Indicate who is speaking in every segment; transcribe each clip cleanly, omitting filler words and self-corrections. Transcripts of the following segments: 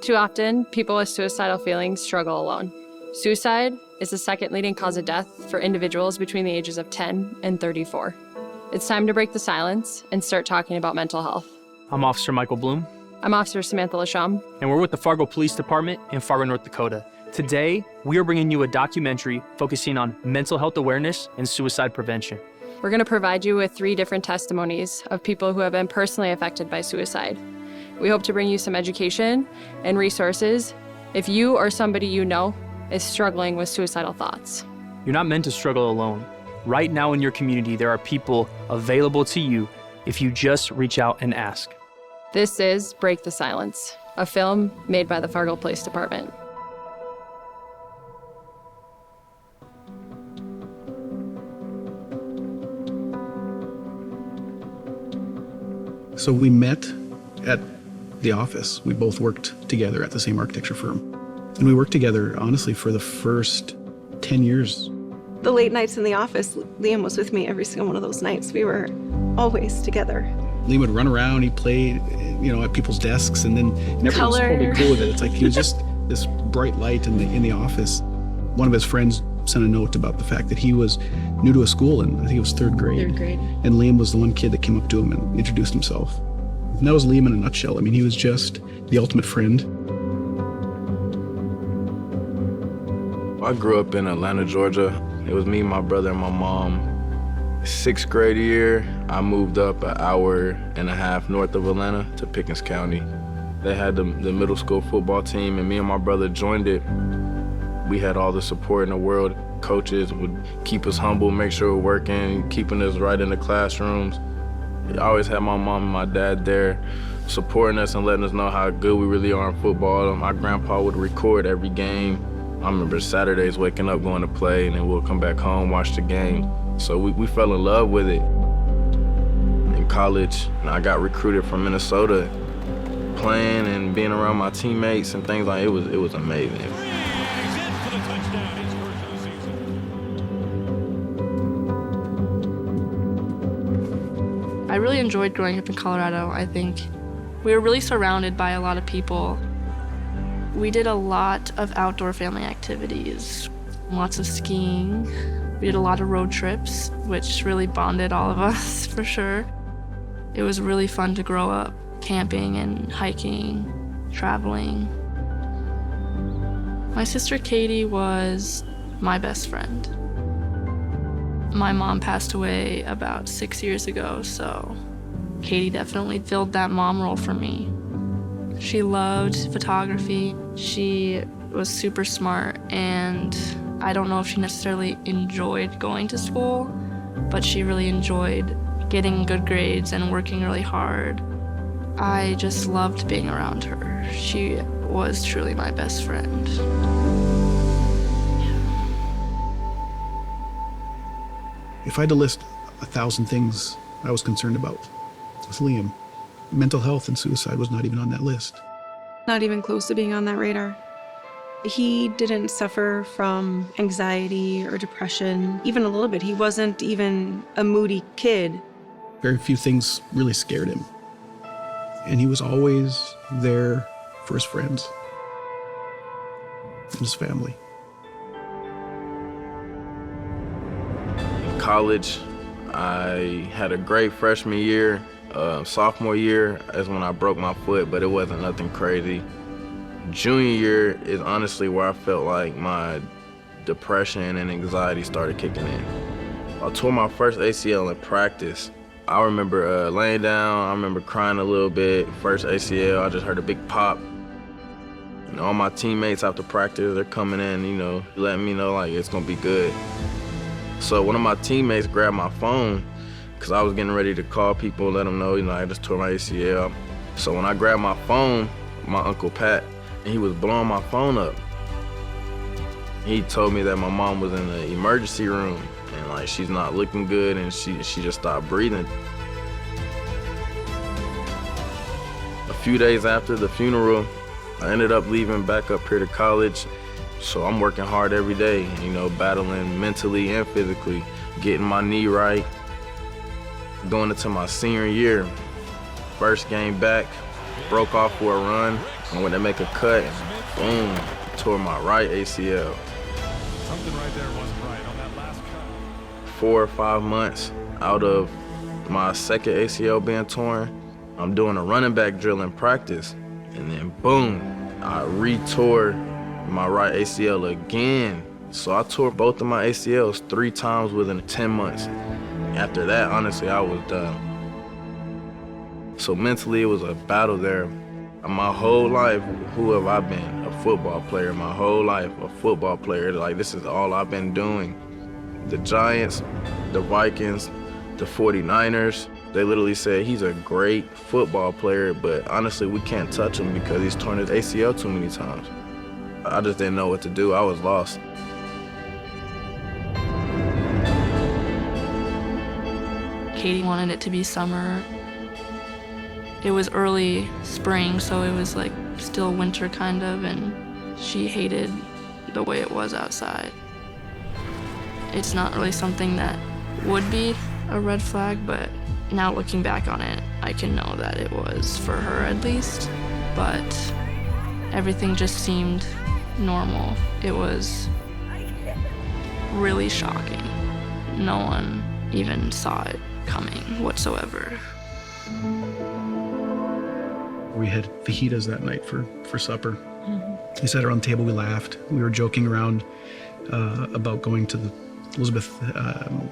Speaker 1: Too often, people with suicidal feelings struggle alone. Suicide is the second leading cause of death for individuals between the ages of 10 and 34. It's time to break the silence and start talking about mental health.
Speaker 2: I'm Officer Michael Bloom.
Speaker 1: I'm Officer Samantha Lasham.
Speaker 2: And we're with the Fargo Police Department in Fargo, North Dakota. Today, we are bringing you a documentary focusing on mental health awareness and suicide prevention.
Speaker 1: We're going to provide you with 3 different testimonies of people who have been personally affected by suicide. We hope to bring you some education and resources if you or somebody you know is struggling with suicidal thoughts.
Speaker 2: You're not meant to struggle alone. Right now in your community, there are people available to you if you just reach out and ask.
Speaker 1: This is Break the Silence, a film made by the Fargo Police Department.
Speaker 3: So we met at the office. We both worked together at the same architecture firm. And we worked together, honestly, for the first 10 years.
Speaker 4: The late nights in the office, Liam was with me every single one of those nights. We were always together.
Speaker 3: Liam would run around, he'd play, at people's desks, and then everyone was totally cool with it. It's like he was just this bright light in the office. One of his friends sent a note about the fact that he was new to a school, and I think it was third grade. And Liam was the one kid that came up to him and introduced himself. And that was Liam in a nutshell. I mean, he was just the ultimate friend.
Speaker 5: I grew up in Atlanta, Georgia. It was me, my brother, and my mom. 6th grade year, I moved up an hour and a half north of Atlanta to Pickens County. They had the middle school football team, and me and my brother joined it. We had all the support in the world. Coaches would keep us humble, make sure we're working, keeping us right in the classrooms. I always had my mom and my dad there supporting us and letting us know how good we really are in football. My grandpa would record every game. I remember Saturdays waking up, going to play, and then we'll come back home, watch the game. So we fell in love with it. In college, I got recruited from Minnesota, playing and being around my teammates and things like it was amazing.
Speaker 6: I really enjoyed growing up in Colorado. I think we were really surrounded by a lot of people. We did a lot of outdoor family activities, lots of skiing. We did a lot of road trips, which really bonded all of us, for sure. It was really fun to grow up camping and hiking, traveling. My sister Katie was my best friend. My mom passed away about 6 years ago, so Katie definitely filled that mom role for me. She loved photography. She was super smart, and I don't know if she necessarily enjoyed going to school, but she really enjoyed getting good grades and working really hard. I just loved being around her. She was truly my best friend.
Speaker 3: If I had to list 1,000 things I was concerned about, it was Liam. Mental health and suicide was not even on that list.
Speaker 4: Not even close to being on that radar. He didn't suffer from anxiety or depression, even a little bit. He wasn't even a moody kid.
Speaker 3: Very few things really scared him. And he was always there for his friends and his family.
Speaker 5: In college, I had a great freshman year. Sophomore year is when I broke my foot, but it wasn't nothing crazy. Junior year is honestly where I felt like my depression and anxiety started kicking in. I tore my first ACL in practice. I remember laying down, I remember crying a little bit. First ACL, I just heard a big pop. And all my teammates after practice, they're coming in, letting me know like it's gonna be good. So one of my teammates grabbed my phone because I was getting ready to call people, let them know, I just tore my ACL. So when I grabbed my phone, my Uncle Pat, and he was blowing my phone up. He told me that my mom was in the emergency room and she's not looking good and she just stopped breathing. A few days after the funeral, I ended up leaving back up here to college. So I'm working hard every day, battling mentally and physically, getting my knee right. Going into my senior year, first game back, broke off for a run, and when they make a cut, boom, tore my right ACL.
Speaker 7: Something right there wasn't right on that last cut.
Speaker 5: 4 or 5 months out of my second ACL being torn, I'm doing a running back drill in practice, and then boom, I re-tore my right ACL again. So I tore both of my ACLs 3 times within 10 months. After that, honestly, I was done. So mentally, it was a battle there. My whole life, who have I been? A football player. My whole life, a football player. Like, this is all I've been doing. The Giants, the Vikings, the 49ers, they literally said he's a great football player, but honestly, we can't touch him because he's torn his ACL too many times. I just didn't know what to do. I was lost.
Speaker 6: Katie wanted it to be summer. It was early spring, so it was like still winter kind of, and she hated the way it was outside. It's not really something that would be a red flag, but now looking back on it, I can know that it was for her at least, but everything just seemed normal. It was really shocking. No one even saw it coming whatsoever.
Speaker 3: We had fajitas that night for supper. Mm-hmm. We sat around the table, we laughed. We were joking around about going to Elizabeth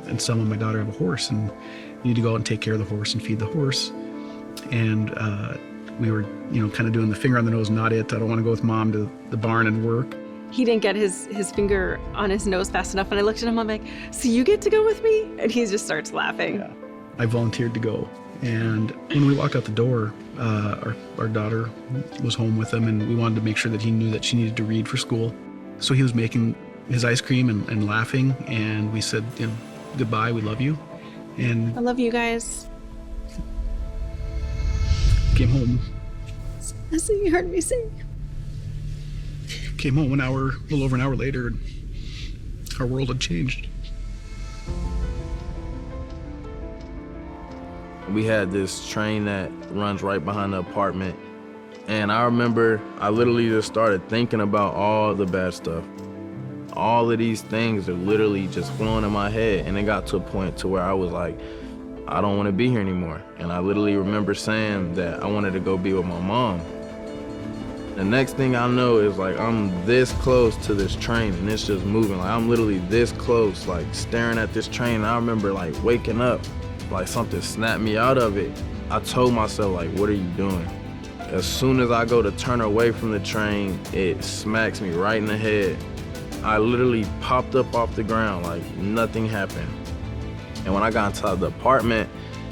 Speaker 3: and Selma, my daughter, have a horse, and we need to go out and take care of the horse and feed the horse. And we were, kind of doing the finger on the nose, not it. I don't want to go with mom to the barn and work.
Speaker 4: He didn't get his finger on his nose fast enough, and I looked at him, I'm like, so you get to go with me? And he just starts laughing.
Speaker 3: Yeah. I volunteered to go. And when we walked out the door, our daughter was home with him, and we wanted to make sure that he knew that she needed to read for school. So he was making his ice cream and laughing, and we said, goodbye, we love you. And
Speaker 4: I love you guys.
Speaker 3: Came home.
Speaker 4: That's what you heard me say.
Speaker 3: Came home a little over an hour later, and our world had changed.
Speaker 5: We had this train that runs right behind the apartment, and I remember I literally just started thinking about all the bad stuff. All of these things are literally just flowing in my head, and it got to a point to where I was like, I don't want to be here anymore. And I literally remember saying that I wanted to go be with my mom. The next thing I know is like I'm this close to this train and it's just moving. Like I'm literally this close, like staring at this train. And I remember like waking up, like something snapped me out of it. I told myself like, what are you doing? As soon as I go to turn away from the train, it smacks me right in the head. I literally popped up off the ground like nothing happened. And when I got inside the apartment,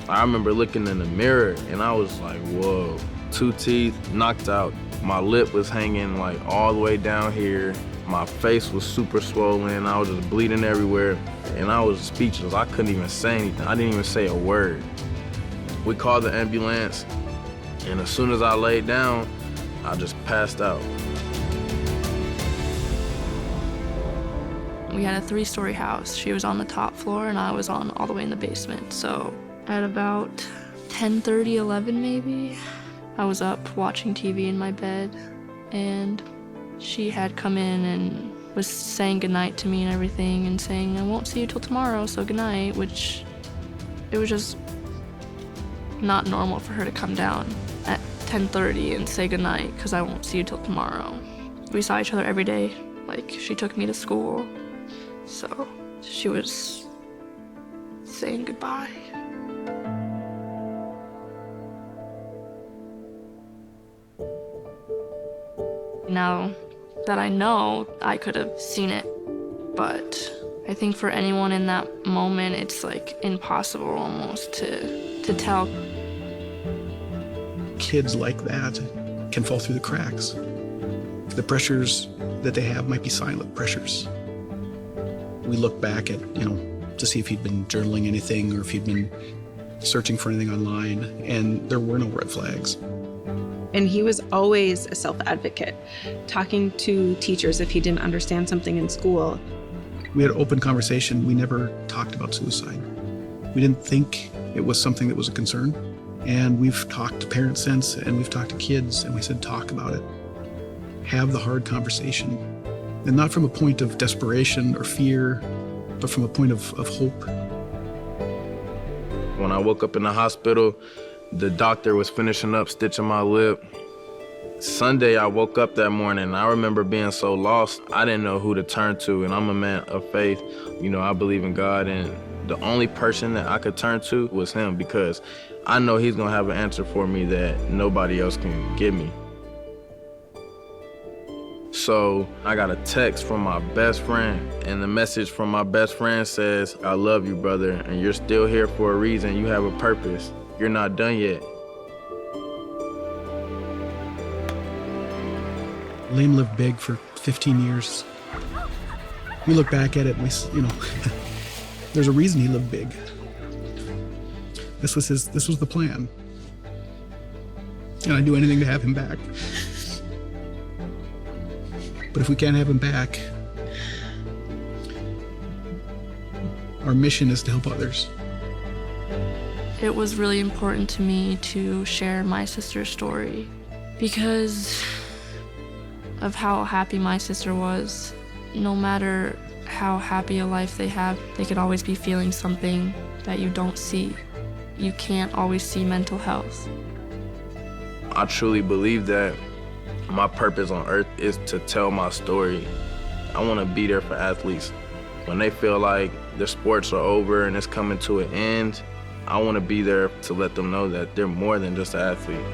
Speaker 5: I remember looking in the mirror and I was like, whoa, 2 teeth knocked out. My lip was hanging like all the way down here. My face was super swollen. I was just bleeding everywhere. And I was speechless. I couldn't even say anything. I didn't even say a word. We called the ambulance. And as soon as I laid down, I just passed out.
Speaker 6: We had a 3-story house. She was on the top floor and I was on all the way in the basement. So at about 10:30, 11 maybe, I was up watching TV in my bed, and she had come in and was saying goodnight to me and everything and saying, I won't see you till tomorrow, so goodnight, which it was just not normal for her to come down at 10:30 and say goodnight because I won't see you till tomorrow. We saw each other every day. Like, she took me to school, so she was saying goodbye. Now that I know, I could have seen it, but I think for anyone in that moment, it's like impossible almost to tell.
Speaker 3: Kids like that can fall through the cracks. The pressures that they have might be silent pressures. We look back at, to see if he'd been journaling anything or if he'd been searching for anything online, and there were no red flags.
Speaker 4: And he was always a self-advocate, talking to teachers if he didn't understand something in school.
Speaker 3: We had an open conversation. We never talked about suicide. We didn't think it was something that was a concern. And we've talked to parents since, and we've talked to kids, and we said, talk about it. Have the hard conversation. And not from a point of desperation or fear, but from a point of hope.
Speaker 5: When I woke up in the hospital, the doctor was finishing up stitching my lip. Sunday, I woke up that morning, and I remember being so lost. I didn't know who to turn to, and I'm a man of faith. You know, I believe in God, and the only person that I could turn to was him, because I know he's gonna have an answer for me that nobody else can give me. So I got a text from my best friend, and the message from my best friend says, I love you, brother, and you're still here for a reason. You have a purpose. You're not done yet.
Speaker 3: Liam lived big for 15 years. We look back at it and there's a reason he lived big. This was the plan. And I'd do anything to have him back. But if we can't have him back, our mission is to help others.
Speaker 6: It was really important to me to share my sister's story because of how happy my sister was. No matter how happy a life they have, they could always be feeling something that you don't see. You can't always see mental health.
Speaker 5: I truly believe that my purpose on earth is to tell my story. I want to be there for athletes. When they feel like their sports are over and it's coming to an end, I want to be there to let them know that they're more than just an athlete.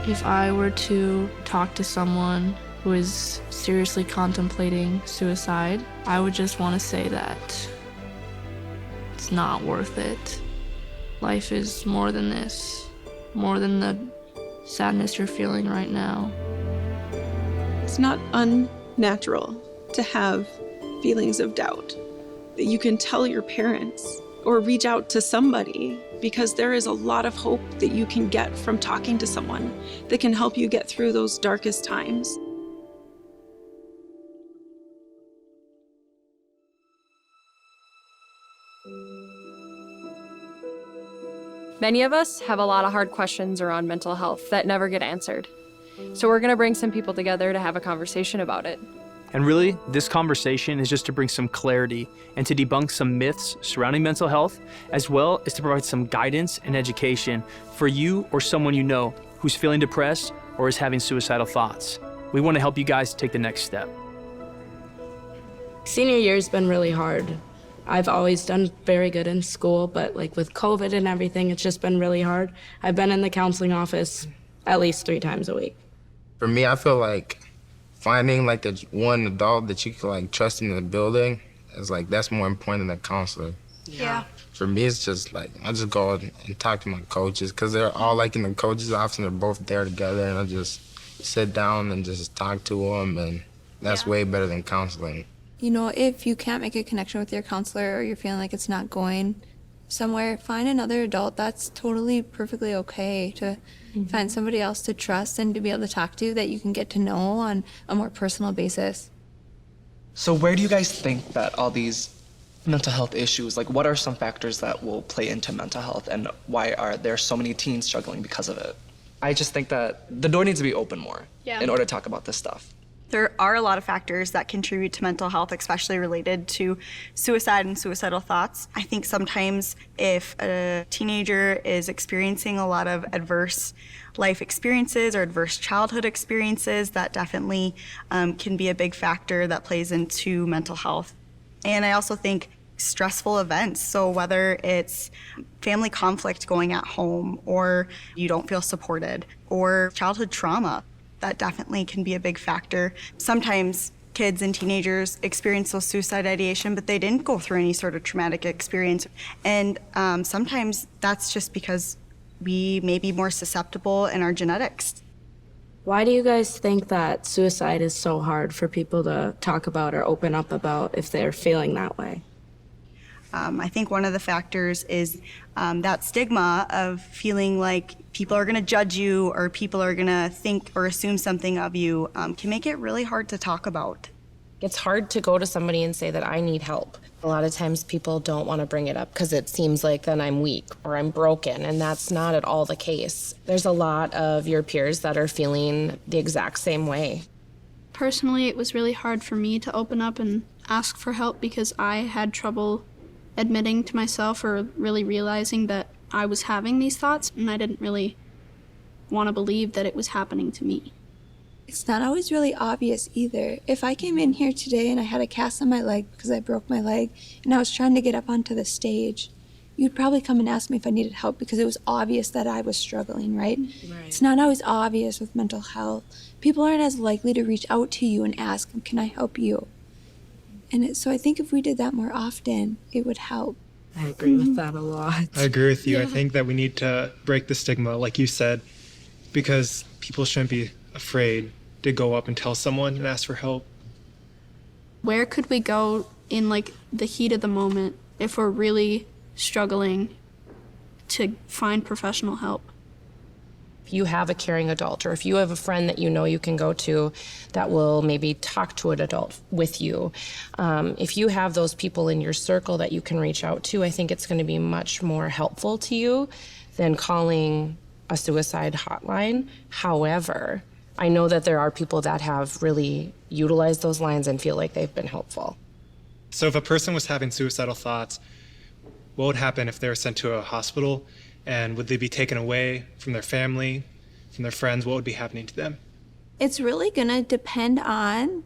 Speaker 6: If I were to talk to someone who is seriously contemplating suicide, I would just want to say that it's not worth it. Life is more than this, more than the sadness you're feeling right now.
Speaker 4: It's not unnatural to have feelings of doubt. You can tell your parents or reach out to somebody, because there is a lot of hope that you can get from talking to someone that can help you get through those darkest times.
Speaker 1: Many of us have a lot of hard questions around mental health that never get answered. So we're gonna bring some people together to have a conversation about it.
Speaker 2: And really, this conversation is just to bring some clarity and to debunk some myths surrounding mental health, as well as to provide some guidance and education for you or someone you know who's feeling depressed or is having suicidal thoughts. We want to help you guys take the next step.
Speaker 8: Senior year's been really hard. I've always done very good in school, but with COVID and everything, it's just been really hard. I've been in the counseling office at least 3 times a week.
Speaker 9: For me, I feel like finding the one adult that you can trust in the building is that's more important than a counselor.
Speaker 10: Yeah.
Speaker 9: For me, it's just I just go and talk to my coaches, because they're all in the coaches' office and they're both there together, and I just sit down and just talk to them, and that's way better than counseling.
Speaker 10: You know, if you can't make a connection with your counselor or you're feeling like it's not going somewhere, find another adult. That's totally perfectly okay to find somebody else to trust and to be able to talk to that you can get to know on a more personal basis.
Speaker 11: So where do you guys think that all these mental health issues, what are some factors that will play into mental health, and why are there so many teens struggling because of it? I just think that the door needs to be open more in order to talk about this stuff.
Speaker 12: There are a lot of factors that contribute to mental health, especially related to suicide and suicidal thoughts. I think sometimes if a teenager is experiencing a lot of adverse life experiences or adverse childhood experiences, that definitely can be a big factor that plays into mental health. And I also think stressful events, so whether it's family conflict going at home, or you don't feel supported, or childhood trauma, that definitely can be a big factor. Sometimes kids and teenagers experience those suicide ideation, but they didn't go through any sort of traumatic experience. And sometimes that's just because we may be more susceptible in our genetics.
Speaker 8: Why do you guys think that suicide is so hard for people to talk about or open up about if they're feeling that way?
Speaker 12: I think one of the factors is that stigma of feeling like people are going to judge you, or people are going to think or assume something of you, can make it really hard to talk about.
Speaker 8: It's hard to go to somebody and say that I need help. A lot of times people don't want to bring it up because it seems like then I'm weak or I'm broken, and that's not at all the case. There's a lot of your peers that are feeling the exact same way.
Speaker 13: Personally, it was really hard for me to open up and ask for help because I had trouble admitting to myself or really realizing that I was having these thoughts, and I didn't really want to believe that it was happening to me.
Speaker 10: It's not always really obvious either. If I came in here today and I had a cast on my leg because I broke my leg and I was trying to get up onto the stage, you'd probably come and ask me if I needed help because it was obvious that I was struggling, right? It's not always obvious with mental health. People aren't as likely to reach out to you and ask, can I help you? And so I think if we did that more often, it would help.
Speaker 8: I agree with that a lot.
Speaker 14: I agree with you.
Speaker 10: Yeah.
Speaker 14: I think that we need to break the stigma, like you said, because people shouldn't be afraid to go up and tell someone and ask for help.
Speaker 13: Where could we go in like the heat of the moment if we're really struggling to find professional help?
Speaker 8: If you have a caring adult, or if you have a friend that you know you can go to that will maybe talk to an adult with you, if you have those people in your circle that you can reach out to, I think it's going to be much more helpful to you than calling a suicide hotline. However, I know that there are people that have really utilized those lines and feel like they've been helpful.
Speaker 14: So if a person was having suicidal thoughts, what would happen if they were sent to a hospital? And would they be taken away from their family, from their friends? What would be happening to them?
Speaker 10: It's really going to depend on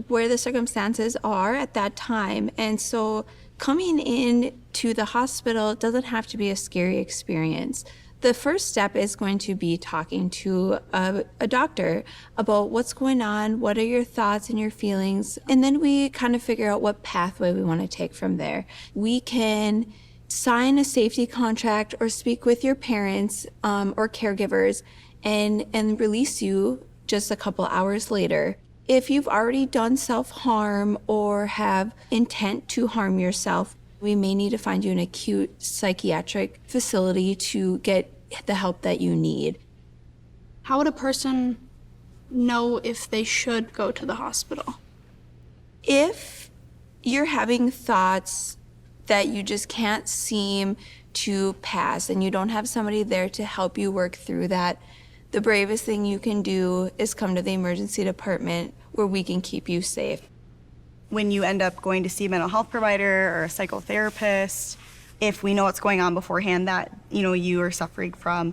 Speaker 10: where the circumstances are at that time. And so coming in to the hospital doesn't have to be a scary experience. The first step is going to be talking to a doctor about what's going on, what are your thoughts and your feelings, and then we kind of figure out what pathway we want to take from there. We can sign a safety contract or speak with your parents or caregivers and release you just a couple hours later. If you've already done self-harm or have intent to harm yourself, we may need to find you an acute psychiatric facility to get the help that you need.
Speaker 13: How would a person know if they should go to the hospital?
Speaker 10: If you're having thoughts that you just can't seem to pass and you don't have somebody there to help you work through that, the bravest thing you can do is come to the emergency department where we can keep you safe.
Speaker 12: When you end up going to see a mental health provider or a psychotherapist, if we know what's going on beforehand, that you are suffering from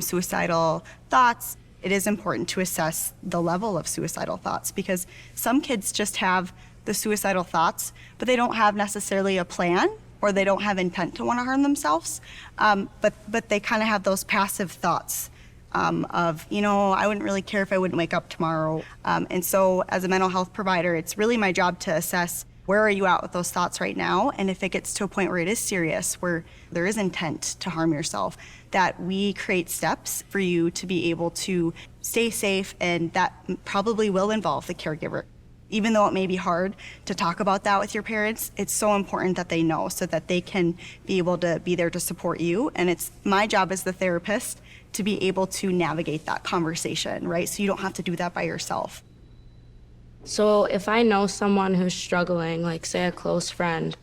Speaker 12: suicidal thoughts, it is important to assess the level of suicidal thoughts, because some kids just have the suicidal thoughts, but they don't have necessarily a plan, or they don't have intent to want to harm themselves, but they kind of have those passive thoughts of, I wouldn't really care if I wouldn't wake up tomorrow. And so as a mental health provider, it's really my job to assess, where are you at with those thoughts right now? And if it gets to a point where it is serious, where there is intent to harm yourself, that we create steps for you to be able to stay safe, and that probably will involve the caregiver. Even though it may be hard to talk about that with your parents, it's so important that they know so that they can be able to be there to support you. And it's my job as the therapist to be able to navigate that conversation, right? So you don't have to do that by yourself.
Speaker 8: So if I know someone who's struggling, like say a close friend,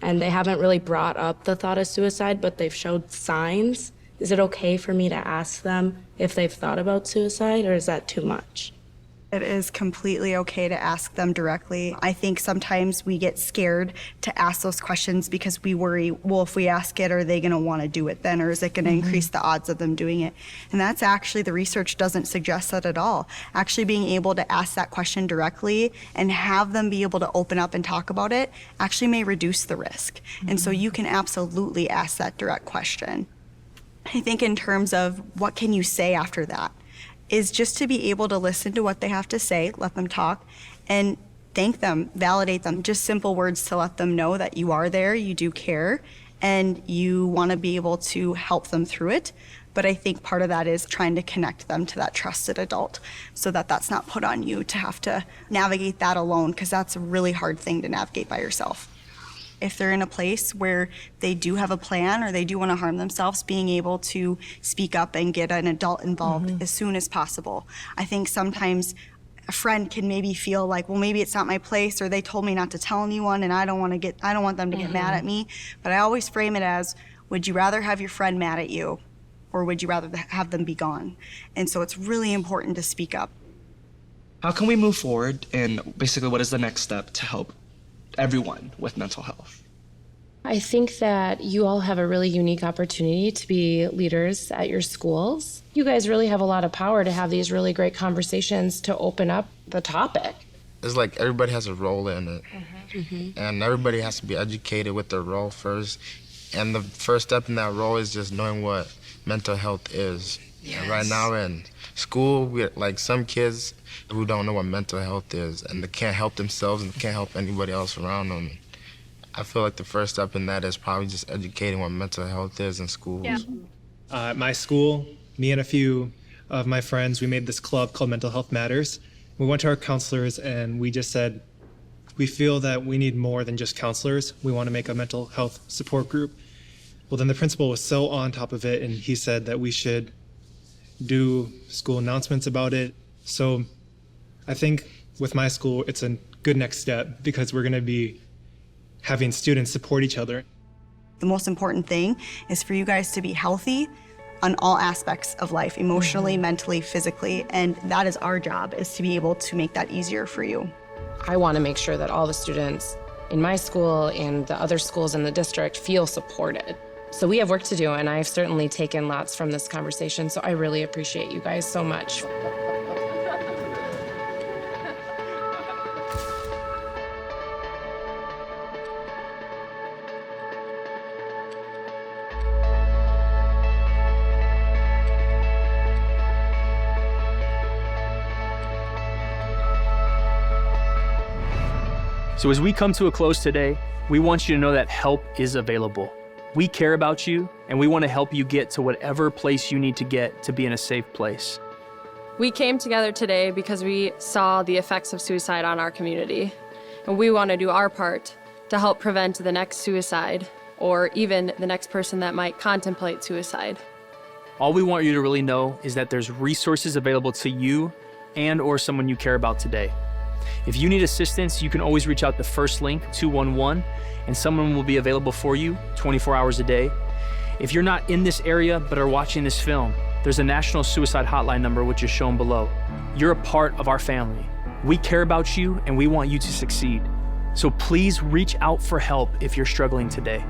Speaker 8: and they haven't really brought up the thought of suicide, but they've showed signs, is it okay for me to ask them if they've thought about suicide, or is that too much?
Speaker 12: It is completely okay to ask them directly. I think sometimes we get scared to ask those questions because we worry, well, if we ask it, are they going to want to do it then? Or is it going to increase the odds of them doing it? And that's actually, the research doesn't suggest that at all. Actually being able to ask that question directly and have them be able to open up and talk about it actually may reduce the risk. And so you can absolutely ask that direct question. I think in terms of what can you say after that, is just to be able to listen to what they have to say, let them talk, and thank them, validate them. Just simple words to let them know that you are there, you do care, and you want to be able to help them through it. But I think part of that is trying to connect them to that trusted adult so that that's not put on you to have to navigate that alone, because that's a really hard thing to navigate by yourself. If they're in a place where they do have a plan or they do want to harm themselves, being able to speak up and get an adult involved as soon as possible. I think sometimes a friend can maybe feel like, well, maybe it's not my place, or they told me not to tell anyone and I don't want them to get mad at me. But I always frame it as, would you rather have your friend mad at you, or would you rather have them be gone? And so it's really important to speak up.
Speaker 11: How can we move forward, and basically what is the next step to help everyone with mental health?
Speaker 8: I think that you all have a really unique opportunity to be leaders at your schools. You guys really have a lot of power to have these really great conversations to open up the topic.
Speaker 9: It's like everybody has a role in it. And everybody has to be educated with their role first. And the first step in that role is just knowing what mental health is. And right now in school, like some kids who don't know what mental health is, and they can't help themselves and can't help anybody else around them. I feel like the first step in that is probably just educating what mental health is in schools.
Speaker 14: Yeah. At my school, me and a few of my friends, we made this club called Mental Health Matters. We went to our counselors and we just said, we feel that we need more than just counselors. We want to make a mental health support group. Well, then the principal was so on top of it, and he said that we should do school announcements about it. So I think with my school, it's a good next step because we're going to be having students support each other.
Speaker 12: The most important thing is for you guys to be healthy on all aspects of life, emotionally, mentally, physically, and that is our job, is to be able to make that easier for you.
Speaker 8: I want to make sure that all the students in my school and the other schools in the district feel supported. So we have work to do, and I've certainly taken lots from this conversation, so I really appreciate you guys so much.
Speaker 2: So as we come to a close today, we want you to know that help is available. We care about you, and we want to help you get to whatever place you need to get to be in a safe place.
Speaker 1: We came together today because we saw the effects of suicide on our community, and we want to do our part to help prevent the next suicide or even the next person that might contemplate suicide.
Speaker 2: All we want you to really know is that there's resources available to you and or someone you care about today. If you need assistance, you can always reach out to First Link 211, and someone will be available for you 24 hours a day. If you're not in this area but are watching this film, there's a national suicide hotline number which is shown below. You're a part of our family. We care about you and we want you to succeed. So please reach out for help if you're struggling today.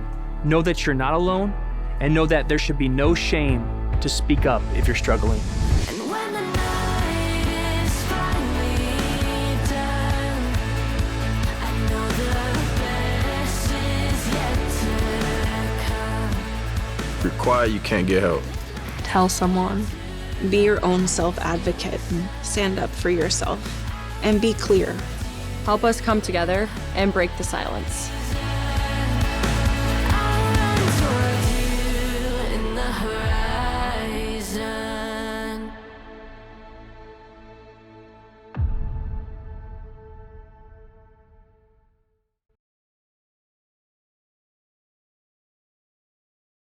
Speaker 2: Know that you're not alone, and know that there should be no shame to speak up if you're struggling.
Speaker 5: If you're quiet, you can't get help.
Speaker 6: Tell someone.
Speaker 4: Be your own self-advocate. Stand up for yourself and be clear.
Speaker 1: Help us come together and break the silence.
Speaker 15: In the horizon.